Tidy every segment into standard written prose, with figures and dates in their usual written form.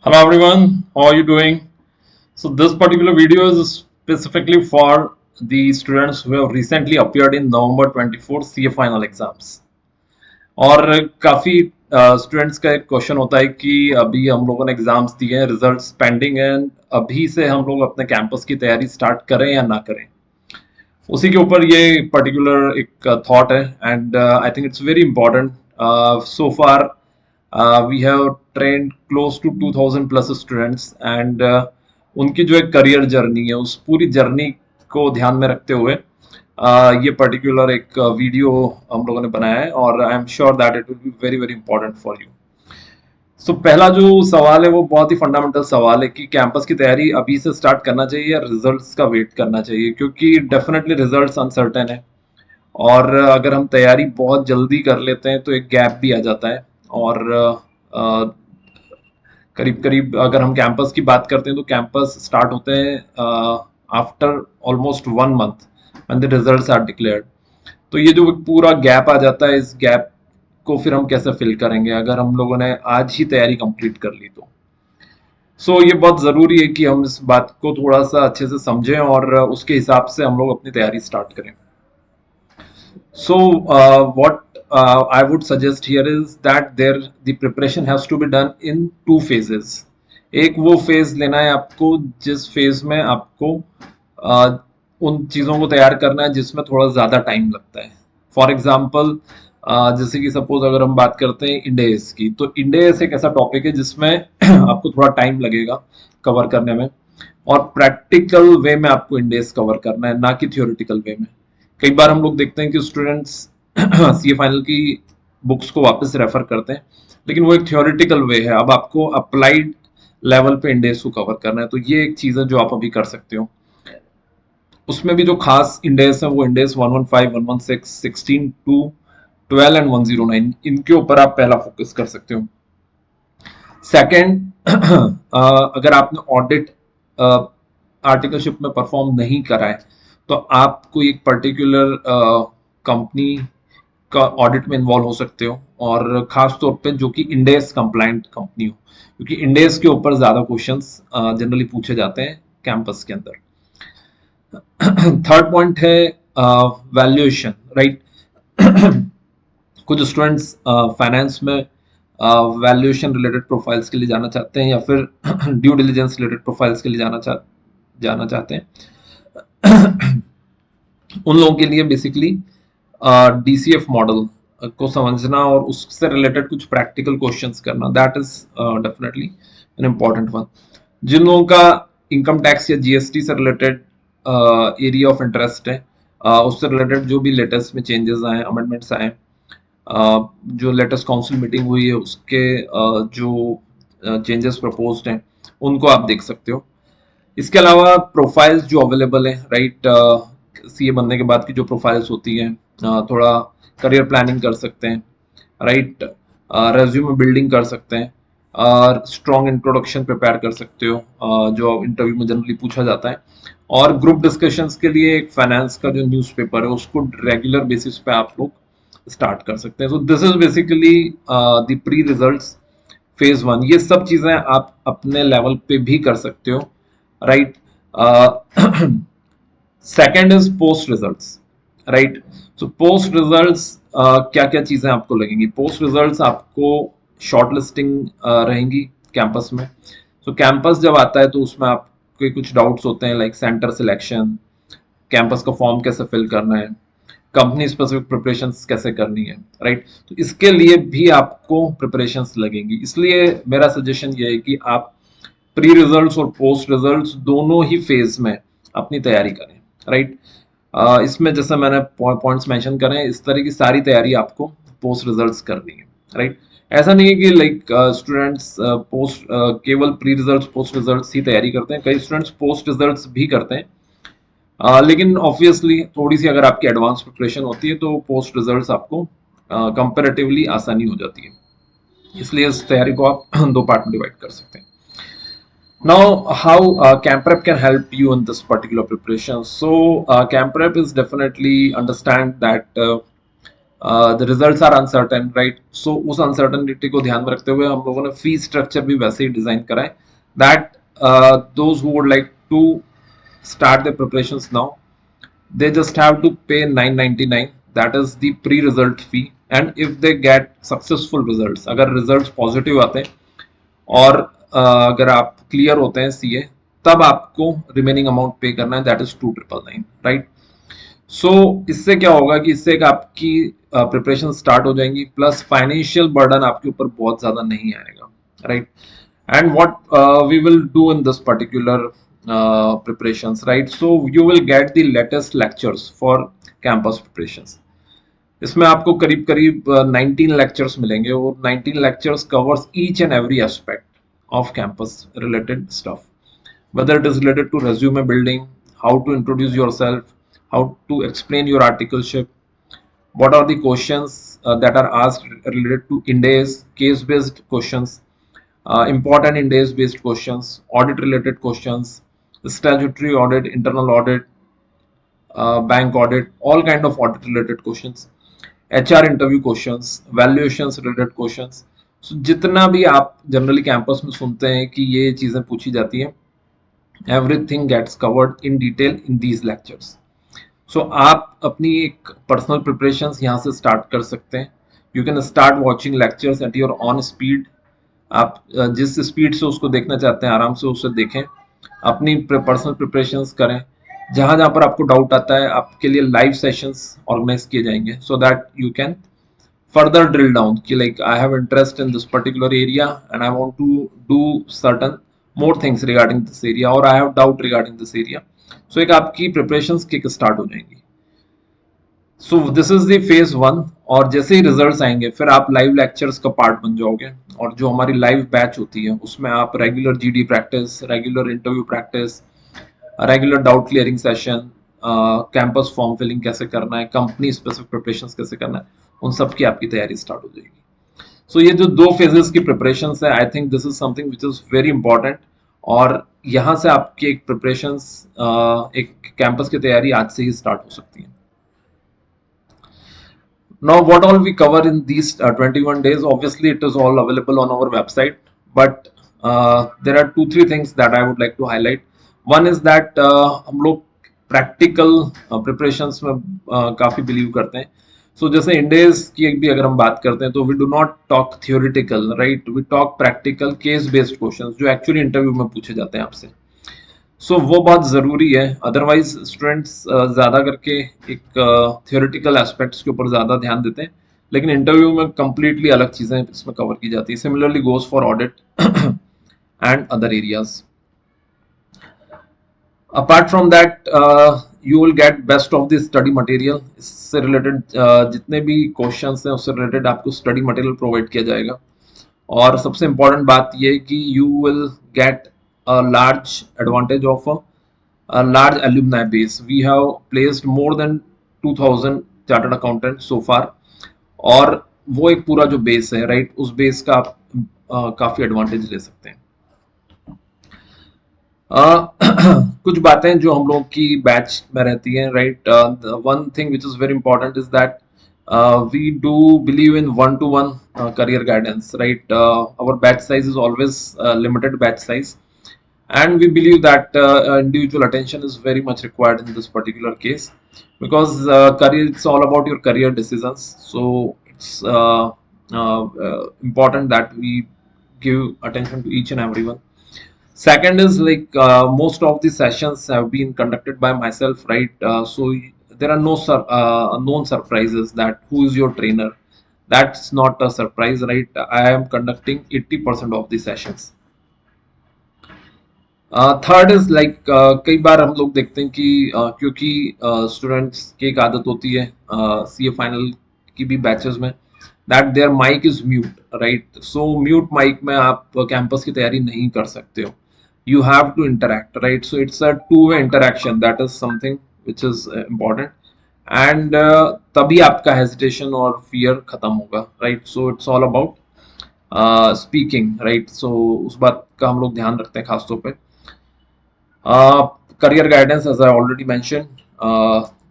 Hello everyone, how are you doing? So this particular video is specifically for the students who have recently appeared in November 24 CA final exams. और काफी students का एक question होता है कि अभी हम लोगों ने एग्जाम्स दिए हैं, रिजल्ट्स पेंडिंग हैं, अभी से हम लोग अपने कैंपस की तैयारी स्टार्ट करें या ना करें। उसी के ऊपर ये पर्टिकुलर एक थॉट है and I think it's very important. So far we have trained close to 2000 plus students and उनकी जो एक करियर जर्नी है उस पूरी जर्नी को ध्यान में रखते हुए ये पर्टिकुलर एक वीडियो हम लोगों ने बनाया है और I am sure that it will be very very important for you. So पहला जो सवाल है वो बहुत ही फंडामेंटल सवाल है कि कैंपस की तैयारी अभी से स्टार्ट करना चाहिए या रिजल्ट्स का वेट करना चाहिए, क्योंकि डेफिनेटली रिजल्ट्स अनसर्टेन है और अगर हम तैयारी बहुत जल्दी कर लेते हैं तो एक गैप भी आ जाता है और करीब करीब अगर हम कैंपस की बात करते हैं तो कैंपस स्टार्ट होते हैं after almost 1 month when the results are declared. तो ये जो पूरा गैप आ जाता है, इस गैप को फिर हम कैसे फिल करेंगे अगर हम लोगों ने आज ही तैयारी कंप्लीट कर ली तो। ये बहुत ज़रूरी है कि हम इस बात को थोड़ा सा अच्छे से समझें और उसके हिसाब से हम लोग अपनी तैयारी स्टार्ट करें। What I would suggest here is that the preparation has to be done in two phases. एक वो फेज लेना है आपको जिस फेज में आपको उन चीज़ों को तैयार करना है जिसमें थोड़ा ज़्यादा टाइम लगता है। फॉर एग्जाम्पल जैसे कि सपोज अगर हम बात करते हैं इंडेस की, तो इंडेस एक ऐसा टॉपिक है जिसमें आपको थोड़ा टाइम लगेगा कवर करने में और प्रैक्टिकल वे में आपको इंडेस कवर करना है, ना कि थियोरिटिकल वे में। कई बार हम लोग देखते हैं कि स्टूडेंट्स सीए फाइनल की बुक्स को वापस रेफर करते हैं, लेकिन वो एक थियोरिटिकल वे है। अब आपको अप्लाइड लेवल पे इंडेक्स को कवर करना है, तो ये एक चीज है जो आप अभी कर सकते हो। उसमें भी जो खास इंडेक्स है वो इंडेक्स 115, 116, 16, 2, 12 एंड 109, इनके ऊपर आप पहला फोकस कर सकते हो। सेकेंड, अगर आपने ऑडिट आर्टिकलशिप में परफॉर्म नहीं करा है तो आप कोई एक पर्टिकुलर कंपनी का ऑडिट में इन्वॉल्व हो सकते हो और खास तौर पे जो कि इंडेस कंप्लाइंट कंपनी हो, क्योंकि इंडेस के ऊपर ज्यादा क्वेश्चंस जनरली पूछे जाते हैं कैंपस के अंदर। थर्ड पॉइंट है वैल्यूएशन, राइट। कुछ स्टूडेंट्स फाइनेंस में वैल्यूएशन रिलेटेड प्रोफाइल्स के लिए जाना चाहते हैं या फिर ड्यू डिलिजेंस रिलेटेड प्रोफाइल्स के लिए जाना चाहते हैं। उन लोगों के लिए बेसिकली डीसीएफ मॉडल को समझना और उससे रिलेटेड कुछ प्रैक्टिकल क्वेश्चंस करना, that is definitely an important one. जिन लोगों का इनकम टैक्स या जीएसटी से रिलेटेड एरिया ऑफ इंटरेस्ट है, उससे रिलेटेड जो भी लेटेस्ट में चेंजेस आए, अमेंडमेंट्स आए, जो लेटेस्ट काउंसिल मीटिंग हुई है उसके जो चेंजेस प्रपोज्ड हैं उनको आप देख सकते हो। इसके अलावा प्रोफाइल्स जो अवेलेबल है, राइट, सीए बनने के बाद की जो प्रोफाइल्स होती हैं, थोड़ा करियर प्लानिंग कर सकते हैं, राइट, रेज्यूमे बिल्डिंग कर सकते हैं और स्ट्रॉन्ग इंट्रोडक्शन प्रिपेयर कर सकते हो जो इंटरव्यू में जनरली पूछा जाता है। और ग्रुप डिस्कशंस के लिए एक फाइनेंस का जो न्यूज़पेपर है उसको रेगुलर बेसिस पे आप लोग स्टार्ट कर सकते हैं। So this is basically the pre results phase 1। ये सब चीजें आप अपने लेवल पे भी कर सकते हो, right. Second is post results, right. So post results क्या क्या चीजें आपको लगेंगी? पोस्ट रिजल्ट्स आपको शॉर्ट लिस्टिंग रहेंगी कैंपस में। सो कैंपस जब आता है तो उसमें आपके कुछ डाउट्स होते हैं, लाइक सेंटर सिलेक्शन, कैंपस का फॉर्म कैसे फिल करना है, कंपनी स्पेसिफिक प्रिपरेशंस कैसे करनी है, राइट। तो इसके लिए भी आपको प्रिपरेशंस लगेंगी, इसलिए मेरा सजेशन ये है कि आप प्री रिजल्ट्स और पोस्ट रिजल्ट्स दोनों ही फेज में अपनी तैयारी करें, राइट। इसमें जैसे मैंने पॉइंट्स मेंशन करें, इस तरह की सारी तैयारी आपको पोस्ट रिजल्ट्स करनी है, राइट। ऐसा नहीं है कि लाइक स्टूडेंट्स पोस्ट केवल प्री रिजल्ट्स पोस्ट रिजल्ट्स ही तैयारी करते हैं, कई स्टूडेंट्स पोस्ट रिजल्ट्स भी करते हैं। लेकिन ऑब्वियसली थोड़ी सी अगर आपकी एडवांस प्रिपरेशन होती है तो पोस्ट रिजल्ट्स आपको कंपैरेटिवली आसानी हो जाती है, इसलिए इस तैयारी को आप दो पार्ट में डिवाइड कर सकते हैं। Now, how camp prep can help you in this particular preparation? So, camp prep is definitely understand that the results are uncertain, right? So उस अनसर्टेनिटी को ध्यान में रखते हुए हम लोगों ने फी स्ट्रक्चर भी वैसे ही डिजाइन करा है that those who would like to start their preparations now, they just have to pay 999, that is the pre-result fee, and if they get successful results, अगर results positive आते हैं और अगर आप क्लियर होते हैं सीए, तब आपको रिमेनिंग अमाउंट पे करना है, दैट इज 2999, राइट? सो इससे क्या होगा कि इससे एक आपकी प्रिपरेशन स्टार्ट हो जाएंगी, प्लस फाइनेंशियल बर्डन आपके ऊपर बहुत ज्यादा नहीं आएगा, right? And what we will do in this particular preparations, right? So you will get the latest lectures for campus preparations. इसमें आपको करीब करीब 19 लेक्चर्स मिलेंगे और 19 lectures covers each and every aspect off campus related stuff, whether it is related to resume building, how to introduce yourself, how to explain your articleship, what are the questions that are asked related to Ind-AS, case-based questions, important Ind-AS based questions, audit related questions, statutory audit, internal audit, bank audit, all kind of audit related questions, HR interview questions, valuations related questions. So जितना भी आप generally campus में सुनते हैं कि ये चीजें पूछी जाती हैं, everything gets covered in detail in these lectures. So आप अपनी एक पर्सनल प्रिपरेशंस यहाँ से स्टार्ट कर सकते हैं. You can start watching lectures at your own speed. आप जिस स्पीड से उसको देखना चाहते हैं आराम से उसे देखें, अपनी पर्सनल प्रिपरेशंस करें. जहां जहां पर आपको डाउट आता है आपके लिए लाइव सेशंस ऑर्गेनाइज किए जाएंगे, so that you can further drill down कि like I have interest in this particular area and I want to do certain more things regarding this area, or I have doubt regarding this area. So एक आपकी preparations kick start हो जाएंगी. So this is the phase one. और जैसे ही results आएंगे फिर आप live lectures का पार्ट बन जाओगे, और जो हमारी लाइव बैच होती है उसमें आप regular GD practice, regular interview practice, regular doubt clearing session, campus form filling कैसे करना है, कंपनी स्पेसिफिक प्रिपरेशंस कैसे करना है, उन सब की आपकी तैयारी स्टार्ट हो जाएगी. सो ये जो दो फेजेस की प्रिपरेशन है, I think this is something which is very important. और यहाँ से आपकी एक प्रिपरेशन, एक कैंपस की तैयारी आज से ही स्टार्ट हो सकती है. Now, what all we cover in these 21 days, obviously it is all available on our website, but there are 2-3 things that I would like to highlight. One is that हम लोग practical preparations में काफी believe करते हैं. So जैसे Ind-AS की भी अगर हम बात करते हैं तो we do not talk theoretical, right? We talk practical case based questions जो actually interview में पूछे जाते हैं आपसे. सो वो बहुत ज़रूरी है, अदरवाइज स्टूडेंट्स ज़्यादा करके एक थियोरेटिकल एस्पेक्ट्स के ऊपर ज़्यादा ध्यान देते हैं, लेकिन इंटरव्यू में कंप्लीटली अलग चीज़ें इसमें कवर की जाती है. Similarly goes for audit and other areas. Apart from that you will get best of the study material. इससे रिलेटेड जितने भी क्वेश्चंस हैं उससे रिलेटेड आपको स्टडी मटेरियल प्रोवाइड किया जाएगा. और सबसे इम्पोर्टेंट बात यह है कि you will get a large advantage of a large alumni base. We have placed more than 2000 chartered accountants so far, और वो एक पूरा जो बेस है, राइट, उस बेस का आप काफी एडवांटेज ले सकते हैं. कुछ बातें जो हम लोग की बैच में रहती हैं, right. One thing which is very important is that we do believe in one-to-one career guidance, right? Our batch size is always limited batch size, and we believe that individual attention is very much required in this particular case, because career, it's all about your career decisions. So it's important that we give attention to each and everyone. Second is like most of the sessions have been conducted by myself, right? So there are no known surprises that who is your trainer. That's not a surprise, right? I am conducting 80% of the sessions. Third is like कई बार हम लोग देखते हैं कि क्योंकि students की एक आदत होती है सीए फाइनल की भी बैचेस में, that there mic is mute, right. So mute mic में आप कैंपस की तैयारी नहीं कर सकते हो. You have to interact, right. So it's a two way interaction, that is something which is important. And तभी आपका हेजिटेशन और फियर खत्म होगा, right. So it's all about speaking, right. So उस बात का हम लोग ध्यान रखते हैं खासतौर पर. Career guidance, as I already mentioned,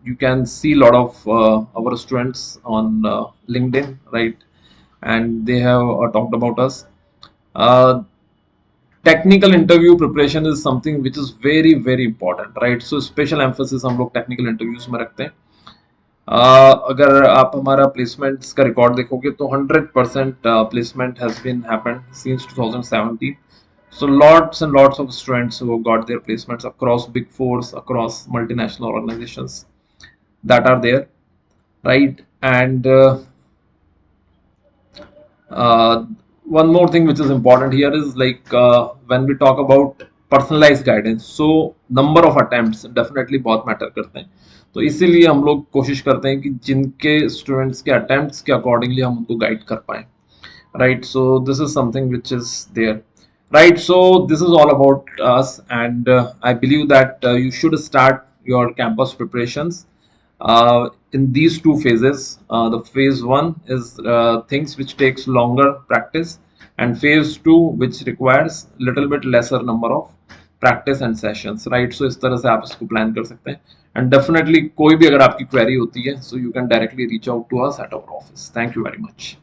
you can see a lot of our students on LinkedIn, right? And they have talked about us. Uh, Technical interview preparation is something which is very important, right? So special emphasis हम लोग technical interviews में रखते हैं. अगर आप हमारा placements का record देखोगे तो 100% placement has been happened since 2017. So lots and lots of students who got their placements across big fours, across multinational organizations that are there, right? And uh, one more thing which is important here is like when we talk about personalized guidance, so number of attempts definitely बहुत matter करते हैं. तो इसीलिए हम लोग कोशिश करते हैं कि जिनके स्टूडेंट्स के अटेम्प्ट्स के अकॉर्डिंगली हम उनको गाइड कर पाए, right? So this is something which is there, right? So this is all about us, and I believe that you should start your campus preparations in these two phases. The phase one is things which takes longer practice, and phase two which requires little bit lesser number of practice and sessions, right? So इस तरह से आप इसको plan कर सकते हैं. And definitely कोई भी अगर आपकी query होती है, so you can directly reach out to us at our office. Thank you very much.